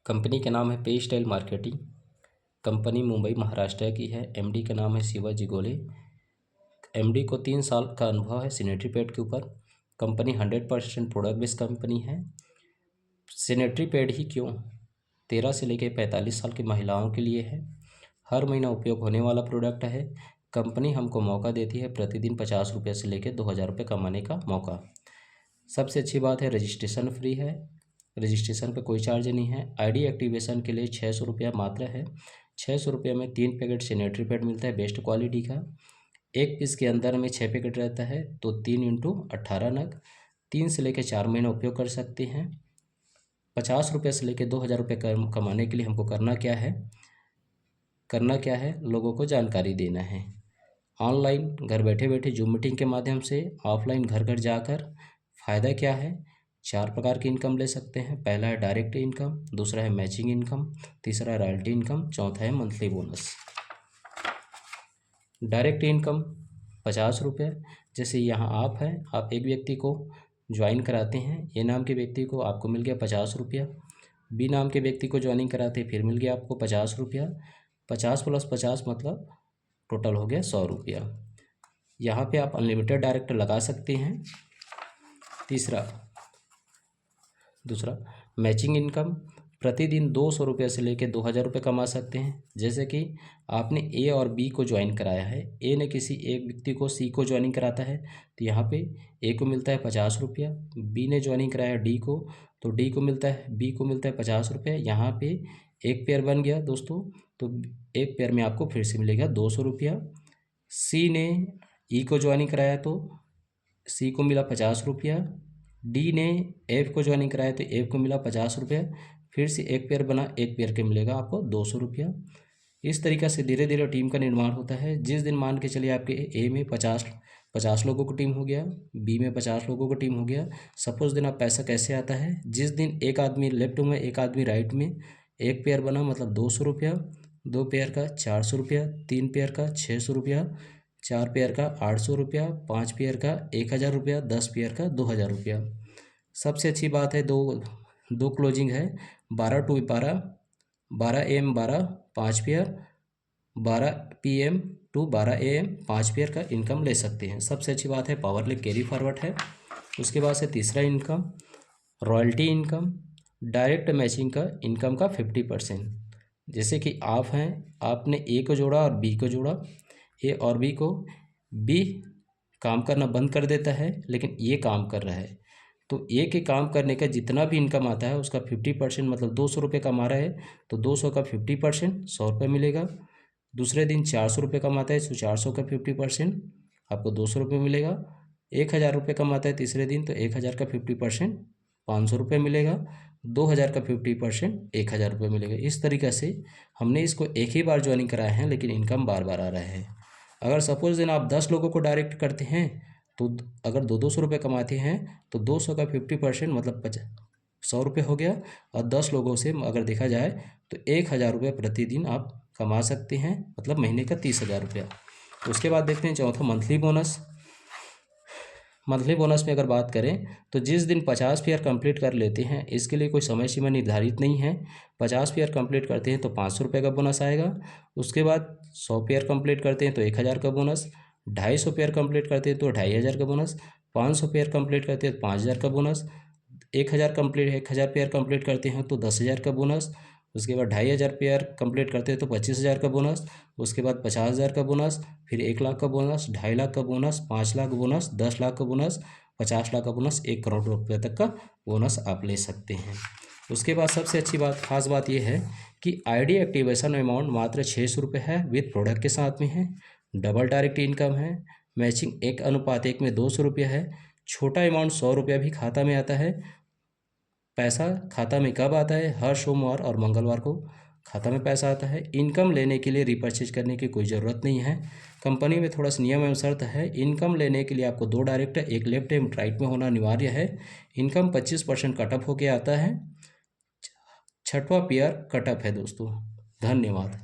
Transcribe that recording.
Company का नाम है पे style marketing. Company Mumbai Maharashtra की है। एमडी का नाम है शिवाजी गोले। एमडी को 3 साल का अनुभव है सैनिटरी पैड के ऊपर। कंपनी 100% प्रोडक्ट बेस्ड कंपनी है। सैनिटरी पैड ही क्यों, 13 से लेकर 45 साल की महिलाओं के लिए है। हर महीना उपयोग होने वाला प्रोडक्ट है। कंपनी हमको मौका देती है प्रतिदिन 50 रुपये से लेकर 2000 रुपये कमाने का मौका। सबसे अच्छी बात है रजिस्ट्रेशन फ्री है। रजिस्ट्रेशन पे कोई चार्ज नहीं है। आईडी एक्टिवेशन के लिए 600 रुपया मात्र है। 600 रुपये में 3 पैकेट सैनिटरी पैड मिलता है बेस्ट क्वालिटी का। एक पीस के अंदर में 6 पैकेट रहता है, तो 3 × 18 नग 3 से लेकर 4 महीना उपयोग कर सकते हैं। 50 रुपये से लेकर 2000 रुपये कमाने के लिए हमको करना क्या है, लोगों को जानकारी देना है। ऑनलाइन घर बैठे बैठे जूम मीटिंग के माध्यम से, ऑफलाइन घर घर जाकर। फ़ायदा क्या है, 4 प्रकार की इनकम ले सकते हैं। पहला है डायरेक्ट इनकम, दूसरा है मैचिंग इनकम, तीसरा है रॉयल्टी इनकम, चौथा है मंथली बोनस। डायरेक्ट इनकम 50 रुपये। जैसे यहाँ आप हैं, आप एक व्यक्ति को ज्वाइन कराते हैं, ए नाम के व्यक्ति को, आपको मिल गया 50 रुपया। बी नाम के व्यक्ति को ज्वाइनिंग कराते फिर मिल गया आपको 50 रुपया। 50 + 50 मतलब टोटल हो गया 100 रुपया। यहाँ पे आप अनलिमिटेड डायरेक्ट लगा सकते हैं। दूसरा मैचिंग इनकम, प्रतिदिन 200 रुपये से लेकर 2000 रुपये कमा सकते हैं। जैसे कि आपने ए और बी को ज्वाइन कराया है, ए ने किसी एक व्यक्ति को सी को ज्वाइनिंग कराता है, तो यहाँ पे ए को मिलता है 50 रुपया। बी ने ज्वाइनिंग कराया डी को, तो डी को मिलता है, बी को मिलता है 50 रुपये। यहाँ पे एक पेयर बन गया दोस्तों, तो एक पेयर में आपको फिर से मिलेगा 200 रुपया। सी ने ई को ज्वाइनिंग कराया तो सी को मिला 50 रुपया। डी ने एफ को ज्वाइनिंग कराया तो एफ को मिला 50 रुपया। फिर से एक पेयर बना, एक पेयर के मिलेगा आपको 200 रुपया। इस तरीक़ा से धीरे धीरे टीम का निर्माण होता है। जिस दिन मान के चलिए आपके ए में 50 लोगों की टीम हो गया, बी में 50 लोगों की टीम हो गया। सपोज दिन आप पैसा कैसे आता है, जिस दिन एक आदमी लेफ्ट में एक आदमी राइट में, एक पेयर बना मतलब 200 रुपया, 2 पेयर का 400 रुपया, 3 पेयर का 600 रुपया, 4 पेयर का 800 रुपया, 5 पेयर का 1000 रुपया, 10 पेयर का 2000 रुपया। सबसे अच्छी बात है दो क्लोजिंग है, 12 to 12, 12 AM 12 5 pair, 12 PM to 12 AM 5 pair का इनकम ले सकते हैं। सबसे अच्छी बात है पावर लिंक कैरी फॉरवर्ड है। उसके बाद से तीसरा income royalty income, direct matching का इनकम का 50%। जैसे कि आप हैं, आपने ए को जोड़ा और बी को जोड़ा, ए और बी को, बी काम करना बंद कर देता है लेकिन ये काम कर रहा है, तो ए के काम करने का जितना भी इनकम आता है उसका 50% मतलब 200 रुपये कमा रहा है, तो 200 का 50% 100 रुपये मिलेगा। दूसरे दिन 400 रुपये कमाता है तो 400 का 50% आपको 200 रुपये मिलेगा। 1000 रुपये कमाता है तीसरे दिन, तो 1000 का 50% 500 रुपये मिलेगा। 2000 का 50% 1000 रुपये मिलेगा। इस तरीक़े से हमने इसको एक ही बार ज्वाइनिंग कराया है लेकिन इनकम बार बार आ रहा है। अगर सपोज दिन आप 10 लोगों को डायरेक्ट करते हैं, तो अगर 200 रुपये कमाते हैं तो 200 का 50% मतलब 100 रुपये हो गया। और 10 लोगों से अगर देखा जाए तो 1000 रुपये प्रतिदिन आप कमा सकते हैं, मतलब महीने का 30,000 रुपया। उसके बाद देखते हैं चौथा मंथली बोनस। मंथली बोनस में अगर बात करें तो जिस दिन 50 पेयर कंप्लीट कर लेते हैं, इसके लिए कोई समय सीमा निर्धारित नहीं है। 50 पेयर कंप्लीट करते हैं तो 500 रुपये का बोनस आएगा। उसके बाद 100 पेयर कंप्लीट करते हैं तो 1000 का बोनस, 250 पेयर कंप्लीट करते हैं तो 2500 का बोनस, 500 पेयर कंप्लीट करते हैं तो 5000 का बोनस, 1000 पेयर कंप्लीट करते हैं तो 10,000 का बोनस। उसके बाद 2500 पेयर कंप्लीट करते हैं तो 25,000 का बोनस। उसके बाद 50,000 का बोनस, फिर 1 लाख का बोनस, 2.5 लाख का बोनस, 5 लाख बोनस, 10 लाख का बोनस, 50 लाख का बोनस, 1 करोड़ रुपये तक का बोनस आप ले सकते हैं। उसके बाद सबसे अच्छी बात, खास बात यह है कि आईडी एक्टिवेशन अमाउंट मात्र 600 रुपये है, विद प्रोडक्ट के साथ में है। डबल डायरेक्ट इनकम है। मैचिंग 1:1 में 200 रुपया है। छोटा अमाउंट 100 रुपया भी खाता में आता है। पैसा खाता में कब आता है, हर सोमवार और मंगलवार को खाता में पैसा आता है। इनकम लेने के लिए रिपर्चेज करने की कोई ज़रूरत नहीं है। कंपनी में थोड़ा सा नियम एवं शर्त है। इनकम लेने के लिए आपको 2 डायरेक्ट, एक लेफ्ट एवं राइट में होना अनिवार्य है। इनकम 25% कटअप होके आता है। 6वां पेयर कटअप है दोस्तों। धन्यवाद।